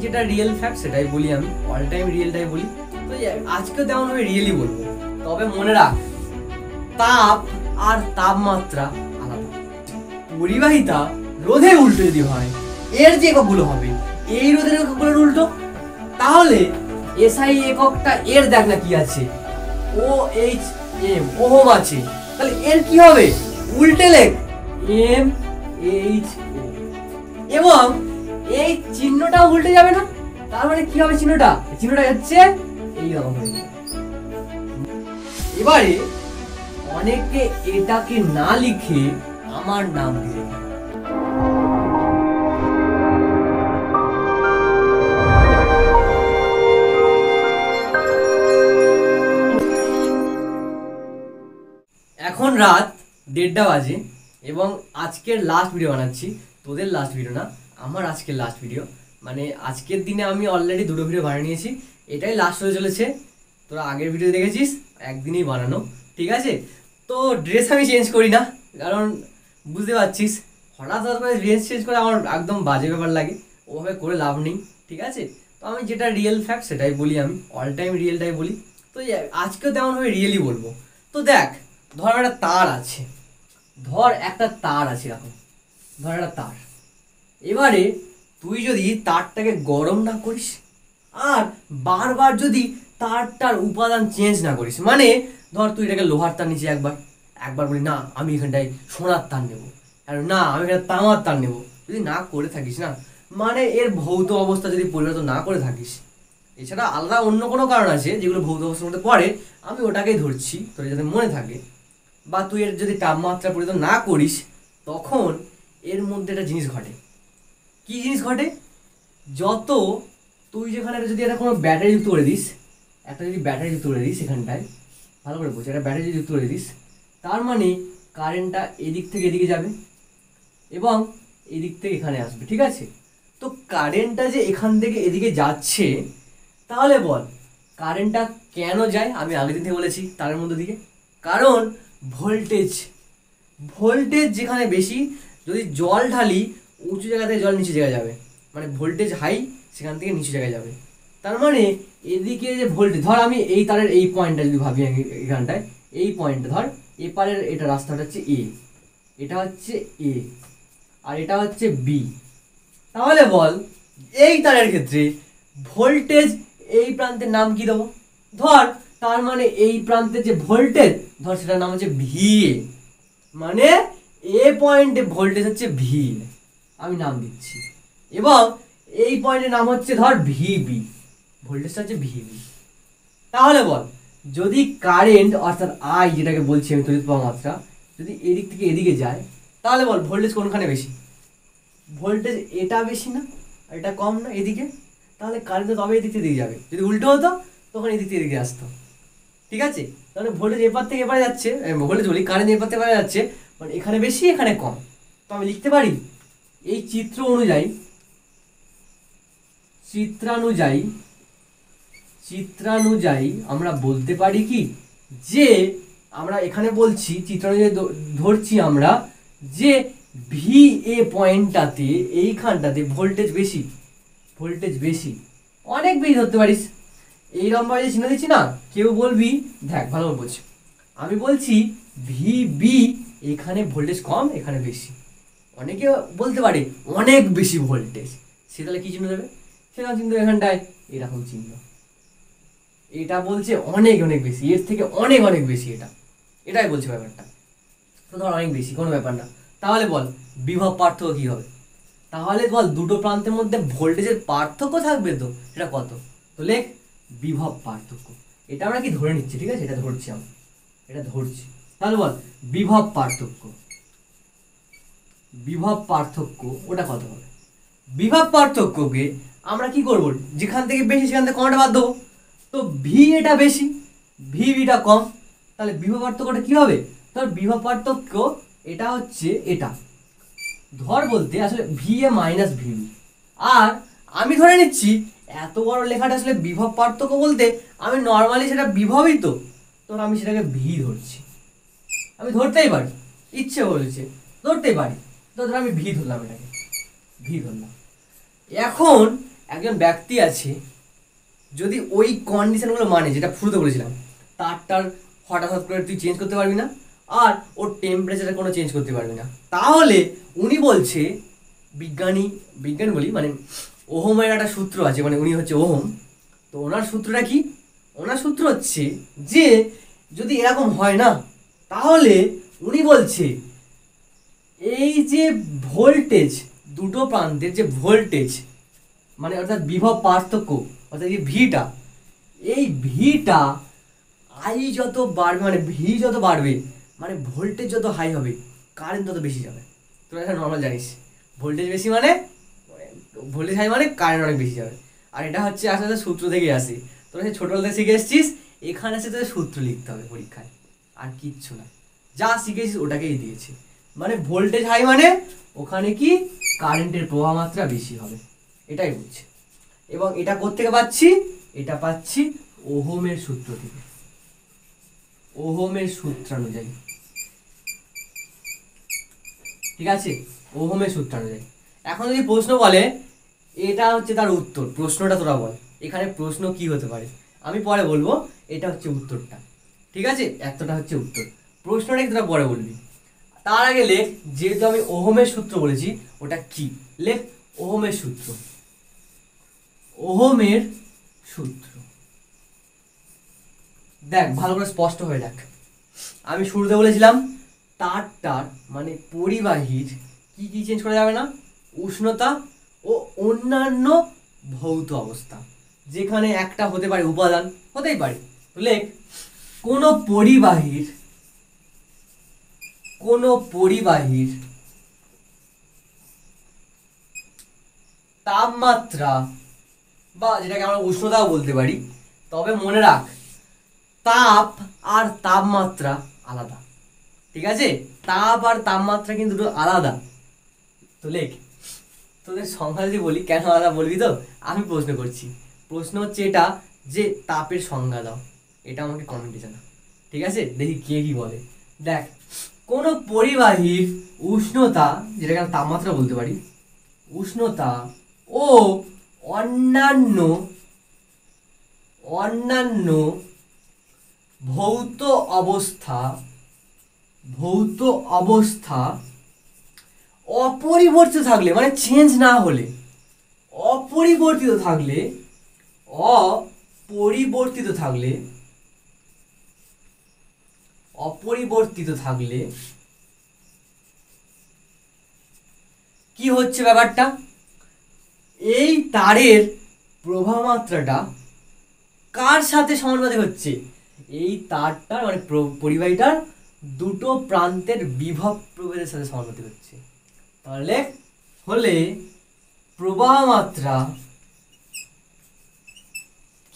যেটা real fact সেটাই বলি, আমি অল টাইম রিয়েলটাই বলি। তো আজকেও তেমন ভাবে রিয়েলি বলবো, তবে মনে রাখ তাপ আর তাপমাত্রা আলাদা। পরিবাহিতা রোধের উল্টো যদি হয়, এর যে এককগুলো হবে এই রোধের এককগুলোর উল্টো, তাহলে এসআই এককটা এর দেখ না কি আছে, ও এইচ এম ওহম আছে, তাহলে এর কি হবে উল্টে লেখ এম এইচ ও, এবং এই চিহ্নটা উল্টে যাবে না, তার মানে কি হবে চিহ্নটা হচ্ছে এইরকম হয়ে যাবে। এবারে অনেকে এটাকে না লিখে আমার নাম দিয়ে এখন রাত 1:30 বাজে এবং আজকের লাস্ট ভিডিও বানাচ্ছি, তোদের লাস্ট ভিডিও না, আমার আজকের লাস্ট ভিডিও। মানে আজকের দিনে আমি অলরেডি 2টো ভিডিও বানিয়ে নিয়েছি, এটাই লাস্ট হয়ে চলেছে। তোরা আগের ভিডিও দেখেছিস, একদিনেই বানানো, ঠিক আছে। তো ড্রেস আমি চেঞ্জ করি না, কারণ বুঝতে পারছিস হঠাৎ করে ড্রেস চেঞ্জ করে আমার একদম বাজে ব্যাপার লাগে, ওভাবে করে লাভ নেই, ঠিক আছে। তো আমি যেটা রিয়েল ফ্যাক্ট সেটাই বলি, আমি অল টাইম রিয়েলটাই বলি। তো আজকেও তেমনভাবে রিয়েলি বলবো। তো দেখ, ধর একটা তার আছে, এরকম ধর একটা তার। এবারে তুই যদি তারটাকে গরম না করিস আর বারবার যদি তারটার উপাদান চেঞ্জ না করিস, মানে ধর তুই এটাকে লোহার তার নিচে একবার বলি না আমি এখানটায় সোনার তার নেবো, আর না আমি এখানে তামার তার নেবো, যদি না করে থাকিস না, মানে এর ভৌত অবস্থা যদি পরিবর্তন না করে থাকিস, এছাড়া আলাদা অন্য কোনো কারণ আছে যেগুলো ভৌত অবস্থার মধ্যে পড়ে, আমি ওটাকেই ধরছি তোর যাতে মনে থাকে, বা তুই এর যদি তাপমাত্রা পরিবর্তন না করিস, তখন এর মধ্যে একটা জিনিস ঘটে। কি জিনিস ঘটে? যত তুই যেখানে যদি একটা কোনো ব্যাটারি যুক্ত করে দিস, এখানটায় ভালো করে বোঝ, একটা ব্যাটারি যুক্ত করে দিস, তার মানে কারেন্টটা এদিক থেকে এদিকে যাবে এবং এদিক থেকে এখানে আসবে, ঠিক আছে। তো কারেন্টটা যে এখান থেকে এদিকে যাচ্ছে, তাহলে বল কারেন্টটা কেন যায়? আমি আগের দিন থেকে বলেছি তারের মধ্যে দিকে, কারণ ভোল্টেজ যেখানে বেশি, যদি জল ঢালি উঁচু জায়গা থেকে জল নিচু জায়গায় যাবে, মানে ভোল্টেজ হাই সেখান থেকে নিচু জায়গায় যাবে, তার মানে এদিকে যে ভোল্টেজ, ধর আমি এই তারের এই পয়েন্টটা যদি ভাবি এখানটায়, এই পয়েন্টটা ধর এপারের এটা রাস্তাটা হচ্ছে এ, এটা হচ্ছে এ আর এটা হচ্ছে বি, তাহলে বল এই তারের ক্ষেত্রে ভোল্টেজ এই প্রান্তের নাম কি দেবো? ধর তার মানে এই প্রান্তের যে ভোল্টেজ, ধর সেটার নাম হচ্ছে ভিএ, মানে এ পয়েন্টে ভোল্টেজ হচ্ছে ভি, আমি নাম দিচ্ছি, এবং এই পয়েন্টের নাম হচ্ছে ধর ভিবি, ভোল্টেজটা হচ্ছে ভিবি। তাহলে বল যদি কারেন্ট অর্থাৎ আই যেটাকে বলছি আমি তড়িৎ প্রবাহ মাত্রা, যদি এদিক থেকে এদিকে যায়, তাহলে বল ভোল্টেজ কোনখানে বেশি? ভোল্টেজ এটা বেশি না, আর এটা কম না এদিকে, তাহলে কারেন্ট তো তবে এদিক থেকে এদিকে যাবে। যদি উল্টো হতো তখন এদিক থেকে এদিকে আসতো, ঠিক আছে। তাহলে ভোল্টেজ এপার থেকে এপারে যাচ্ছে, ভোল্টেজ বলি কারেন্ট এপার থেকে এপারে যাচ্ছে, মানে এখানে বেশি এখানে কম। তো আমি লিখতে পারি এই চিত্রানুযায়ী আমরা বলতে পারি কি, যে আমরা এখানে বলছি চিত্রানুযায়ী ধরছি আমরা যে ভি এ পয়েন্টটাতে এইখানটাতে ভোল্টেজ বেশি, অনেক বেশি ধরতে পারিস। এইরকম ভাবে চিহ্ন দিচ্ছি না, কেউ বলবি দেখ ভালো করে বলছি, আমি বলছি ভি বি এখানে ভোল্টেজ কম এখানে বেশি, অনেকে বলতে পারে অনেক বেশি ভোল্টেজ, সে তাহলে কি চিহ্ন দেবে? সেরকম চিহ্ন এখানটায় এরকম চিহ্ন, এটা বলছে অনেক বেশি, এর থেকে অনেক বেশি, এটাই বলছে ব্যাপারটা। তো ধর অনেক বেশি কোনো ব্যাপার না, তাহলে বল বিভব পার্থক্য কি হবে? তাহলে বল দুটো প্রান্তের মধ্যে ভোল্টেজের পার্থক্য থাকবে, তো সেটা কত? তো লেখ বিভব পার্থক্য, এটা আমরা কি ধরে নিচ্ছি, ঠিক আছে, এটা ধরছি আমরা, তাহলে বল বিভব পার্থক্য ওটা কত হবে? বিভব পার্থক্যকে আমরা কি করব, যেখান থেকে বেশি সেখান থেকে কমটা বাদ দেবো, তো ভি এটা বেশি ভি বিটা কম, তাহলে বিভব পার্থক্যটা কি হবে? ধর বিভব পার্থক্য এটা হচ্ছে এটা, ধর বলতে আসলে ভি এ মাইনাস ভিবি, আর আমি ধরে নিচ্ছি এত বড় লেখাটা আসলে বিভব পার্থক্য বলতে আমি নর্মালি সেটা বিভবই, তো তোর আমি সেটাকে ভি ধরছি, আমি ধরতেই পারি, ইচ্ছে বলছে ধরতেই পারি, তো ধর আমি ভি ধরলাম, এটাকে ভি ধরলাম। এখন একজন ব্যক্তি আছে, যদি ওই কন্ডিশনগুলো মানে, যেটা শুরুতে বলেছিলাম, তারটার হঠাৎ করে তুই চেঞ্জ করতে পারবি না, আর ওর টেম্পারেচারে কোনো চেঞ্জ করতে পারবি না, তাহলে উনি বলছে, বিজ্ঞানী বলি, মানে ওহমের একটা সূত্র আছে, মানে উনি হচ্ছে ওহম, তো ওনার সূত্রটা কি? ওনার সূত্র হচ্ছে যে যদি এরকম হয় না, তাহলে উনি বলছে এই যে ভোল্টেজ, দুটো প্রান্তের যে ভোল্টেজ, মানে অর্থাৎ বিভব পার্থক্য, অর্থাৎ এই ভিটা, এই ভিটা আই যত বাড়বে, মানে ভি যত বাড়বে, মানে ভোল্টেজ যত হাই হবে, কারেন্ট তত বেশি যাবে। তোরা এটা নর্মাল জানিস, ভোল্টেজ বেশি মানে ভোল্টেজ হাই মানে কারেন্ট অনেক বেশি যাবে। আর এটা হচ্ছে আসলে সূত্র থেকে আসে, তোরা সেই ছোটবেলা থেকে শিখে এসছিস, এখানে এসে তোদের সূত্র লিখতে হবে পরীক্ষায়, আর কিচ্ছু না, যা শিখেছিস ওটাকেই দিয়েছে। মানে ভোল্টেজ হাই মানে ওখানে কি কারেন্টের প্রবাহ মাত্রা বেশি হবে, এটাই বুঝছে। এবং এটা কোত্থেকে পাচ্ছি? এটা পাচ্ছি ওহমের সূত্র থেকে, ওহমের সূত্রানুযায়ী, ঠিক আছে, ওহমের সূত্রানুযায়ী। এখন যদি প্রশ্ন বলে, এটা হচ্ছে তার উত্তর, প্রশ্নটা তোরা বল, এখানে প্রশ্ন কি হতে পারে আমি পরে বলবো, এটা হচ্ছে উত্তরটা, ঠিক আছে, এতটা হচ্ছে উত্তর, প্রশ্নটা তোরা পরে বলবি। তার আগে লেখ, যেহেতু আমি ওহমের সূত্র বলেছি, ওটা কি লেখ, ওহমের সূত্র, ওহমের সূত্র দেখ ভালো করে স্পষ্ট হয়ে দেখ। আমি শুরুতে বলেছিলাম তারটার মানে পরিবাহীর কি কি চেঞ্জ করা যাবে না? উষ্ণতা ও অন্যান্য ভৌত অবস্থা, যেখানে একটা হতে পারে উপাদান, হতেই পারে। লেখ, কোনো পরিবাহীর তাপমাত্রা, বা যেটাকে আমরা উষ্ণতাও বলতে পারি, তবে মনে রাখ তাপ আর তাপমাত্রা আলাদা, ঠিক আছে, তাপ আর তাপমাত্রা কিন্তু দুটো আলাদা। তো লেখ, তোদের সংজ্ঞা যদি বলি, কেন আলাদা বলবি তো, আমি প্রশ্ন করছি, প্রশ্ন হচ্ছে এটা যে তাপের সংজ্ঞা দাও, এটা আমাকে কমেন্টে জানা, ঠিক আছে, দেখি কে কি বলে। দেখ, কোনো পরিবাহীর উষ্ণতা, যেটাকে আমরা তাপমাত্রা বলতে পারি, উষ্ণতা ও অন্যান্য ভৌত অবস্থা অপরিবর্তিত থাকলে, মানে চেঞ্জ না হলে, অপরিবর্তিত থাকলে কি হচ্ছে ব্যাপারটা, এই তারের প্রবাহ মাত্রাটা কার সাথে সমানুপাতিক হচ্ছে? এই তারটার মানে পরিবাহীটার দুটো প্রান্তের বিভব প্রভেদের সাথে সমানুপাতিক হচ্ছে। তাহলে হলে প্রবাহ মাত্রা,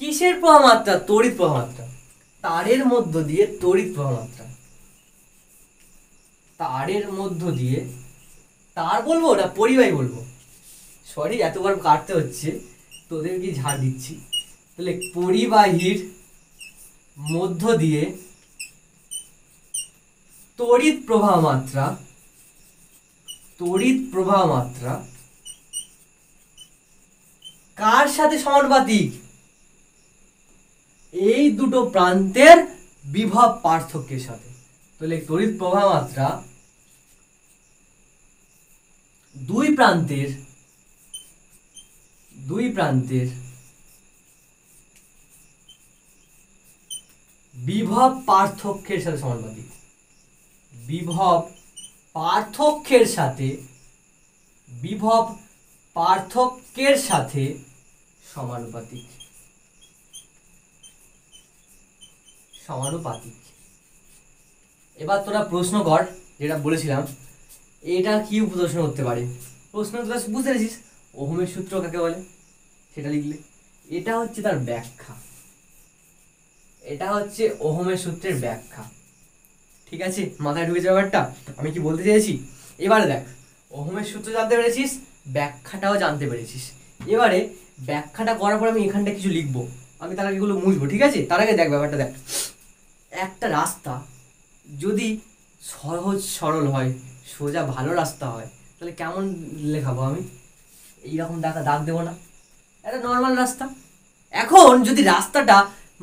কিসের প্রবাহ মাত্রা? তড়িৎ প্রবাহ মাত্রা, তারের মধ্য দিয়ে তড়িৎ প্রবাহ মাত্রা, তারের মধ্য দিয়ে, তার বলবো না পরিবাহী বলবো, সরি এতবার কাটতে হচ্ছে, তোদের কি ঝাড় দিচ্ছি। তাহলে পরিবাহীর মধ্য দিয়ে তড়িৎ প্রবাহ মাত্রা কার সাথে সমানুপাতিক? এই দুটো প্রান্তের বিভব পার্থক্যের সাথে। তাহলে তড়িৎ প্রবাহ মাত্রা দুই প্রান্তের বিভব পার্থক্যের সাথে সমানুপাতিক, বিভব পার্থক্যের সাথে সমানুপাতিক। এবার তোরা প্রশ্ন কর, যেটা বলেছিলাম, এটা কি প্রশ্ন করতে পারে? প্রশ্ন তোরা বুঝতে পেরেছিস, ওহমের সূত্র কাকে বলে সেটা লিখলে, এটা হচ্ছে তার ব্যাখ্যা, এটা হচ্ছে ওহমের সূত্রের ব্যাখ্যা, ঠিক আছে, মাথায় ঢুকেছে ব্যাপারটা আমি কি বলতে চেয়েছি। এবারে দেখ, ওহমের সূত্র জানতে পেরেছিস, ব্যাখ্যাটাও জানতে পেরেছিস, এবারে ব্যাখ্যাটা করার পর আমি এখানটা কিছু লিখবো, আমি তার আগে এগুলো মুছবো, ঠিক আছে। তার আগে দেখ ব্যাপারটা দেখ, একটা রাস্তা যদি সহজ সরল হয়, সোজা ভালো রাস্তা হয়, তাহলে কেমন লেখাবো আমি? এইরকম দাগ দেবো না, একটা নর্মাল রাস্তা। এখন যদি রাস্তাটা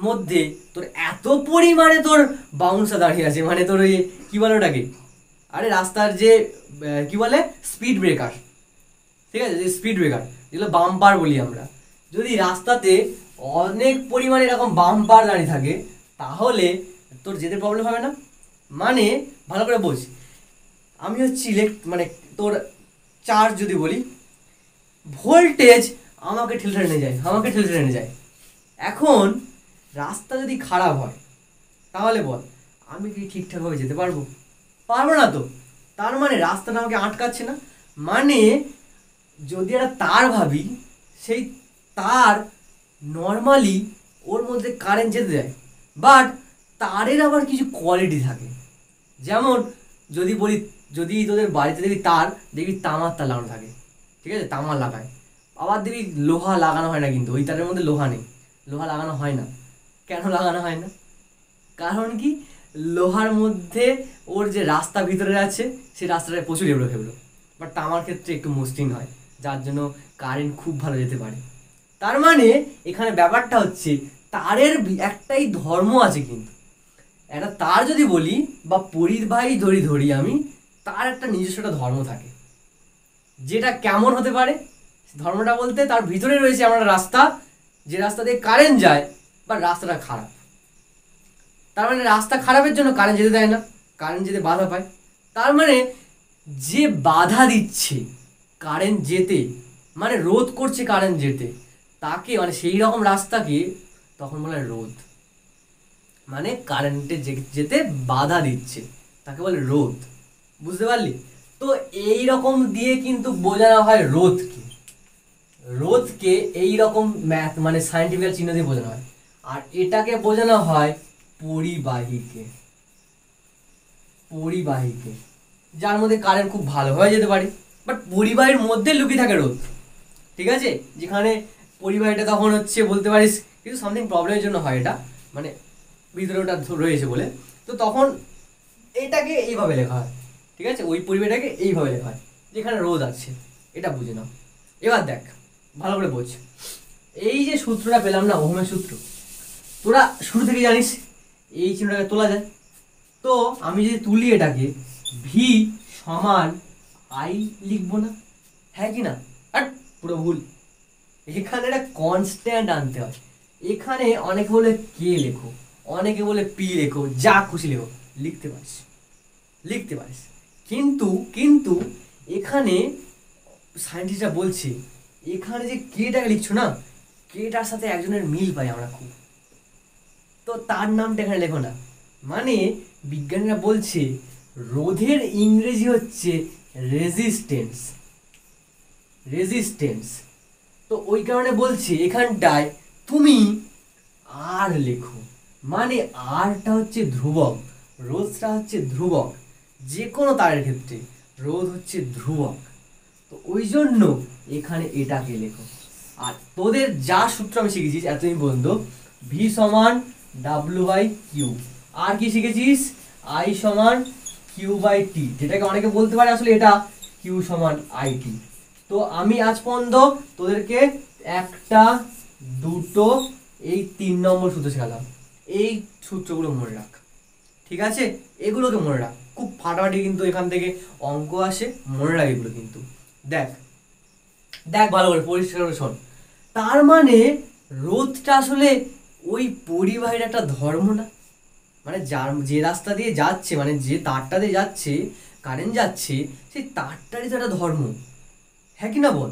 মধ্যে তোর এত পরিমাণে তোর বাউন্সা দাঁড়িয়ে আছে, মানে তোর ওই কি বলে ওটাকে, আরে রাস্তার যে কি বলে স্পিড ব্রেকার, ঠিক আছে, যে স্পিড ব্রেকার যেগুলো বাম্পার বলি আমরা, যদি রাস্তাতে অনেক পরিমাণে এরকম বাম্পার দাঁড়িয়ে থাকে তাহলে তোর যেতে প্রবলেম হবে না। মানে ভালো করে বোঝ, আমি হচ্ছি মানে তোর চার্জ যদি বলি, ভোল্টেজ আমাকে ঠেলে ঠেলে যায়, আমাকে ঠেলে ঠেলে যায়। এখন রাস্তা যদি খারাপ হয় তাহলে বল আমি কি ঠিকঠাকভাবে যেতে পারবো? পারবো না তো। তার মানে রাস্তাটা আমাকে আটকাচ্ছে না। মানে যদি একটা তার ভাবি, সেই তার নর্মালি ওর মধ্যে কারেন্ট যেতে দেয়, বাট তারের আবার কিছু কোয়ালিটি থাকে। যেমন যদি বলি, যদি তোদের বাড়িতে দেখবি তার, দেখবি তামার তার লাগানো থাকে, ঠিক আছে, তামা লাগায়। আবার দেখবি লোহা লাগানো হয় না, কিন্তু ওই তারের মধ্যে লোহা নেই, লোহা লাগানো হয় না। কেন লাগানো হয় না? কারণ কি, লোহার মধ্যে ওর যে রাস্তা ভিতরে আছে সেই রাস্তাটা প্রচুর এবড়ো খেবড়ো, বাট তামার ক্ষেত্রে একটু মসৃণ হয়, যার জন্য কারেন্ট খুব ভালো যেতে পারে। তার মানে এখানে ব্যাপারটা হচ্ছে তারের একটাই ধর্ম আছে। কিন্তু একটা তার যদি বলি বা পরিবাহী ধরি আমি, তার একটা নিজস্ব একটা ধর্ম থাকে, যেটা কেমন হতে পারে ধর্মটা বলতে, তার ভিতরে রয়েছে আমার রাস্তা, যে রাস্তা দিয়ে কারেন্ট যায়, বা রাস্তাটা খারাপ। তার মানে রাস্তা খারাপের জন্য কারেন্ট যেতে দেয় না, কারেন্ট যেতে বাধা পায়। তার মানে যে বাধা দিচ্ছে কারেন্ট যেতে, মানে রোধ করছে কারেন্ট যেতে, তাকে মানে সেই রকম রাস্তাকে তখন বলে রোধ। মানে কারেন্টে যেতে বাধা দিচ্ছে তাকে বলে রোধ। বুঝতে পারলি? তো এই রকম দিয়ে কিন্তু বোঝানো হয় রোধকে। রোধকে এই রকম ম্যাথ মানে সায়েন্টিফিক চিহ্ন দিয়ে বোঝানো হয়। আর এটাকে বোঝানো হয় পরিবাহীকে। পরিবাহীকে, যার মধ্যে কারেন্ট খুব ভালোভাবে যেতে পারে, বাট পরিবাহীর মধ্যে লুকিয়ে থাকে রোধ, ঠিক আছে। যেখানে পরিবাহীটা তখন হচ্ছে বলতে পারিস কিছু সামথিং প্রবলেমের জন্য হয় এটা, মানে ভিতরে ওটা রয়েছে বলে, তো তখন এটাকে এইভাবে লেখা হয়, ঠিক আছে, ওই পরিবাহীটাকে এইভাবে লেখা হয় যেখানে রোধ আছে। এটা বুঝে নাও। এবার দেখ ভালো করে বোঝ, এই যে সূত্রটা পেলাম না, ওহমের সূত্র, তোরা শুরু থেকে জানিস এই চিহ্নটাকে তোলা যায়। তো আমি যদি তুলি এটাকে, ভি সমান আই লিখবো না, হ্যাঁ কি না? আর পুরো ভুল, এখানে একটা কনস্ট্যান্ট আনতে হয়। এখানে অনেকে বলে কে লেখো, অনেকে বলে পি লেখো, যা খুশি লেখো, লিখতে পারিস, লিখতে পারিস। কিন্তু কিন্তু এখানে সায়েন্টিস্টরা বলছে এখানে যে কেটাকে লিখছো না, কেটার সাথে একজনের মিল পাই আমরা খুব, তো তার নামটা এখানে লেখো না। মানে বিজ্ঞানীরা বলছে রোধের ইংরেজি হচ্ছে রেজিস্ট্যান্স, রেজিস্ট্যান্স। তো ওই কারণে বলছে এখানটায় তুমি আর লেখো, মানে আরটা হচ্ছে ধ্রুবক, রোধটা হচ্ছে ধ্রুবক, যে কোনো তারের ক্ষেত্রে রোধ হচ্ছে ধ্রুবক। তো ওই জন্য এখানে এটাকে লেখো। আর তোদের যা সূত্র আমি শিখেছিস এতদিন পর্যন্ত, ভি সমান ডাব্লিউ বাই কিউ, আর কি শিখেছিস, আই সমান কিউ বাই টি, যেটাকে অনেকে বলতে পারে আসলে এটা কিউ সমান আই টি। তো আমি আজ পর্যন্ত তোদেরকে একটা, দুটো, এই 3 নম্বর সূত্র শেখালাম। এই সূত্রগুলো মনে রাখ, ঠিক আছে, এগুলোকে মনে রাখ, খুব ফাটাফাটি কিন্তু এখান থেকে অঙ্ক আসে, মনে রাখ এগুলো কিন্তু। দেখ দেখ ভালো করে পরিষ্কার করে শোন। তার মানে রোধটা আসলে ওই পরিবাহীর একটা ধর্ম না, মানে যার যে রাস্তা দিয়ে যাচ্ছে, মানে যে তারটা দিয়ে যাচ্ছে কারেন্ট যাচ্ছে, সেই তারটারই তো একটা ধর্ম, হ্যাঁ কি না বল?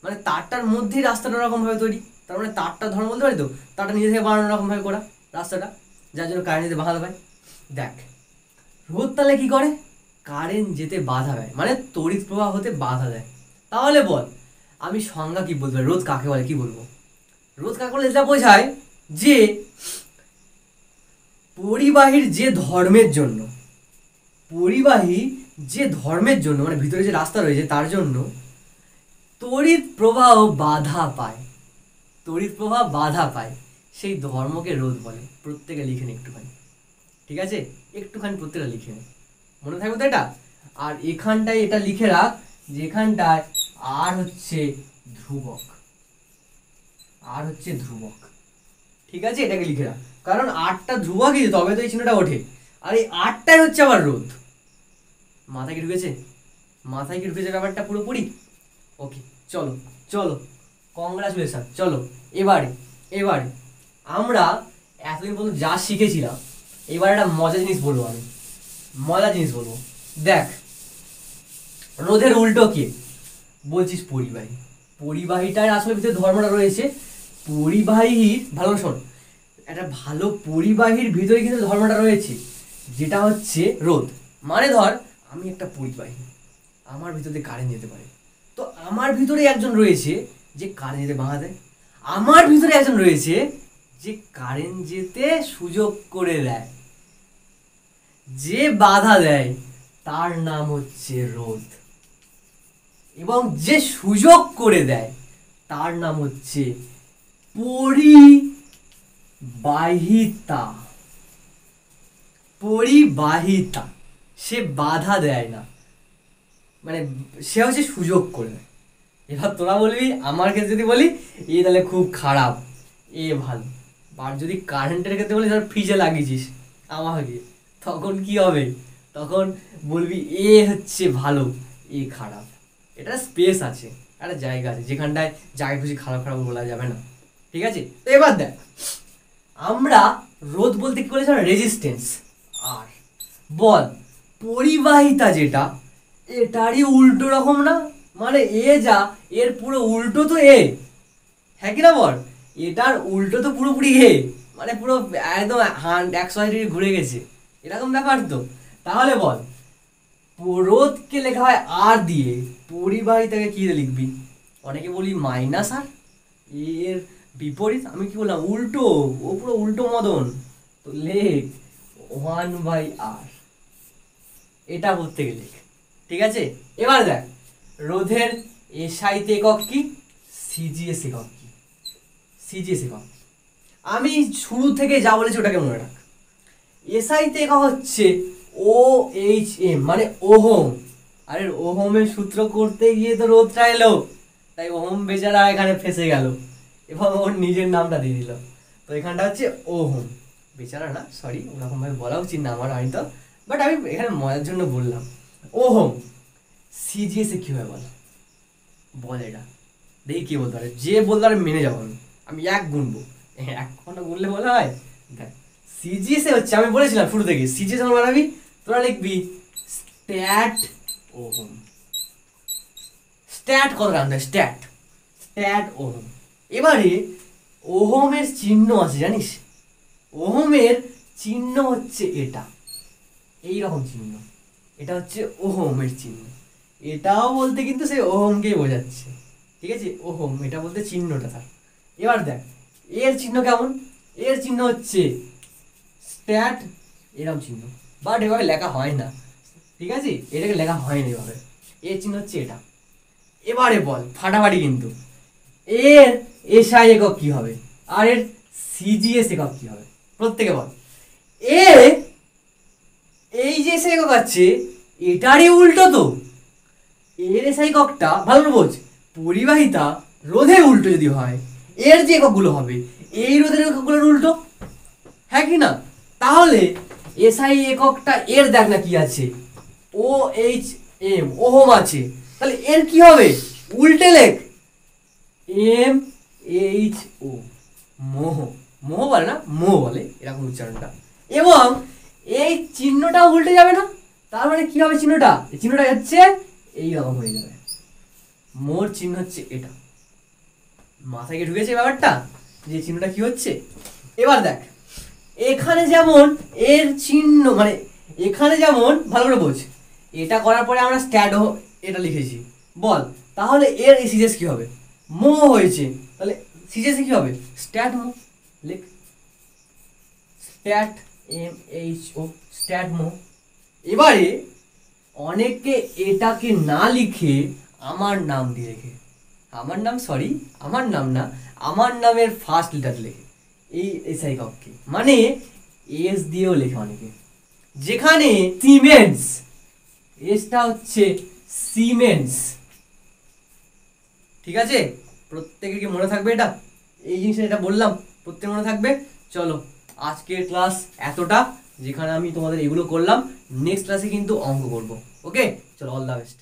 মানে তারটার মধ্যেই রাস্তাটা ওরকমভাবে তৈরি, তার মানে তারটা ধর্ম বলতে পারি তো, তারটা নিজে থেকে বানানো রকমভাবে করা রাস্তাটা, যার জন্য কারেন্ট যেতে বাধা পায়। দেখ রোধ তাহলে কি করে, কারেন্ট যেতে বাধা দেয়, মানে তড়িৎ প্রবাহ হতে বাধা দেয়। তাহলে বল আমি সংজ্ঞা কি বলতে পারি, রোধ কাকে বলে, কি বলবো? রোধ কাকে বলে এটা বোঝায় যে পরিবাহীর যে ধর্মের জন্য, পরিবাহী যে ধর্মের জন্য, মানে ভিতরে যে রাস্তা রয়েছে তার জন্য তড়িৎ প্রবাহ বাধা পায়, তড়িৎ প্রবাহ বাধা পায়, সেই ধর্মকে রোধ বলে। প্রত্যেকে লিখে নে একটুখানি, ঠিক আছে, একটুখানি প্রত্যেকটা লিখে নে, মনে থাকবে তো এটা। আর এখানটায় এটা লিখে রাখ যে এখানটায় আর হচ্ছে ধ্রুবক, আর হচ্ছে ধ্রুবক। ঠিক আছে, এটাকে লিখে রাখ, কারণ আটটা ধ্রুবকই তবে তো এই চিহ্নটা ওঠে। আর এই আটটাই হচ্ছে আবার রোধ। মাথায় কি ঢুকেছে? মাথায় কি ঢুকেছে ব্যাপারটা পুরোপুরি? ওকে, চলো চলো, কংগ্রাচুলেশন। চলো এবারে এবারে আমরা এতদিন পর্যন্ত যা শিখেছিলাম, এবার একটা মজার জিনিস বলবো আমি, মজার জিনিস বলবো। দেখ, রোধের উল্টো কে? বলছিস পরিবাহী। পরিবাহীটার আসলে ভিতরে ধর্মটা রয়েছে। পরিবাহীর, ভালো শোন, একটা ভালো পরিবাহীর ভিতরে কিন্তু ধর্মটা রয়েছে, যেটা হচ্ছে রোধ। মানে ধর আমি একটা পরিবাহী, আমার ভিতরে কারেন্ট যেতে পারে, তো আমার ভিতরে একজন রয়েছে যে কারেন্ট যেতে বাধা দেয়, আমার ভিতরে একজন রয়েছে যে কারেন্ট যেতে সুযোগ করে দেয়। যে বাধা দেয় তার নাম হচ্ছে রোধ, এবং যে সুযোগ করে দেয় তার নাম হচ্ছে পরিবাহিতা। পরিবাহিতা, সে বাধা দেয় না, মানে সে হচ্ছে সুযোগ করে দেয়। এবার তোরা বলবি, আমার ক্ষেত্রে যদি বলি এ তাহলে খুব খারাপ, এ ভালো। আর যদি কারেন্টের ক্ষেত্রে বলি ধর ফ্রিজে লাগিয়েছিস আমাকে, তখন কি হবে? তখন বলবি এ হচ্ছে ভালো, এ খারাপ। এটা স্পেস আছে, একটা জায়গা আছে যেখানটায় যাকে খুশি খারাপ খারাপ বলা যাবে না। ঠিক আছে, তো এবার দেখ, আমরা রোধ বলতে কি বলেছিলাম? রেজিস্ট্যান্স। আর বল পরিবাহিতা যেটা, এটারই উল্টো রকম না? মানে এ যা, এর পুরো উল্টো তো এ, হ্যাঁ কিনা বল? এটার উল্টো তো পুরোপুরি এ, মানে পুরো একদম 180 ডিগ্রি ঘুরে গেছে, এরকম ব্যাপার তো। তাহলে বল, রোধকে লেখা হয় আর দিয়ে, পরিবাহিতাকে কি দিয়ে লিখবি? অনেকে বলি মাইনাস আর, এর বিপরীত। আমি কি বললাম? উল্টো। ও পুরো উল্টো মদন। তো লেখ 1/r, এটা প্রত্যেকে লেখ। ঠিক আছে, এবার দেখ, রোধের এসআইতে একক কি? সিজিএস একক কি? সিজিএস একক আমি শুরু থেকে যা বলেছি ওটাকে মনে রাখ। এসআইতে একক হচ্ছে OHM, মানে ওহম। আরে ওহমের সূত্র করতে গিয়ে তো রোধটা এলো, তাই ওহম বেচারা এখানে ফেসে গেল এবং ওর নিজের নামটা দিয়ে দিল। তো এখানটা হচ্ছে ওহম, বেচারা না, সরি, ওরকম ভাবে বলা উচিত না আমার, হয়তো, বাট আমি এখানে মজার জন্য বললাম ওহম। সিজিএস এ কি হয় বল? বল এটা দেখি কি বলতে পারে। যে বলতে পারে মেনে যাবো আমি, আমি এক গুনবো, এক ঘন্টা গুনলে বলা হয়। দেখ, সিজিএস এ হচ্ছে, আমি বলেছিলাম শুরু থেকে, সিজিএস আমার বানাবি, তোরা লিখবি স্ট্যাট ওহম। স্ট্যাট কত রাখতে? Stat, stat ohm. এবারে ওহমের চিহ্ন আছে জানিস? ওহমের চিহ্ন হচ্ছে এটা, এই রকম চিহ্ন, এটা হচ্ছে ওহমের চিহ্ন। এটাও বলতে কিন্তু সেই ওহমকেই বোঝাচ্ছে। ঠিক আছে, ওহম এটা বলতে চিহ্নটা তার। এবার দেখ এর চিহ্ন কেমন? এর চিহ্ন হচ্ছে স্ট্যাট, এরকম চিহ্ন, বাট এভাবে লেখা হয় না। ঠিক আছে, এটাকে লেখা হয় না এভাবে, এর চিহ্ন হচ্ছে এটা। এবারে বল ফাটাফাটি কিন্তু, এর এসআই একক কি হবে আর এর সিজিএস একক কি হবে? প্রত্যেকে বল। এ, এই যে এসআই একক আছে এটারই উল্টো তো। এর এসআই এককটা ভালো করে বোঝ, পরিবাহিতা রোধের উল্টো যদি হয়, এর যে এককগুলো হবে এই রোধের এককগুলোর উল্টো, হ্যাঁ কি না? তাহলে এসআই এককটা এর দেখ না কি আছে, OHM, ওহম আছে, তাহলে এর কি হবে? উল্টে লেখ MHO, মোহ। মোহ বলে না, মোহ বলে, এরকম উচ্চারণটা। এবং এই চিহ্নটাও উল্টে যাবে না, তার মানে কি হবে চিহ্নটা? এই চিহ্নটা হচ্ছে এইরকম হয়ে যাবে, মোর চিহ্ন হচ্ছে এটা। মাথায় কি ঢুকেছে ব্যাপারটা যে চিহ্নটা কি হচ্ছে? এবার দেখ, এখানে যেমন এর চিহ্ন, মানে এখানে যেমন ভালো করে বোঝ, এটা করার পরে আমরা স্ট্যাট এটা লিখেছি, বল তাহলে এর এই সিজেস কি হবে? মো হয়েছে, তাহলে সিজেস কি হবে? স্ট্যাট মো, লিখ স্ট্যাট MHO, স্ট্যাট মো। এবারে অনেকে এটাকে না লিখে আমার নাম দিয়ে রেখে, আমার নাম, সরি আমার নাম না, আমার নামের ফার্স্ট লেটার লেখে এই এসআই কক্ষে, মানে এস দিয়েও লেখে অনেকে, যেখানে সিমেন্স, এসটা হচ্ছে সিমেন্স। ঠিক আছে, প্রত্যেকে কি মনে থাকবে এটা? এই জিনিসটা যেটা বললাম প্রত্যেক মনে থাকবে। চলো আজকের ক্লাস এতটা, যেখানে আমি তোমাদের এগুলো করলাম। নেক্সট ক্লাসে কিন্তু অঙ্ক করবো। ওকে, চলো, অল দ্য বেস্ট।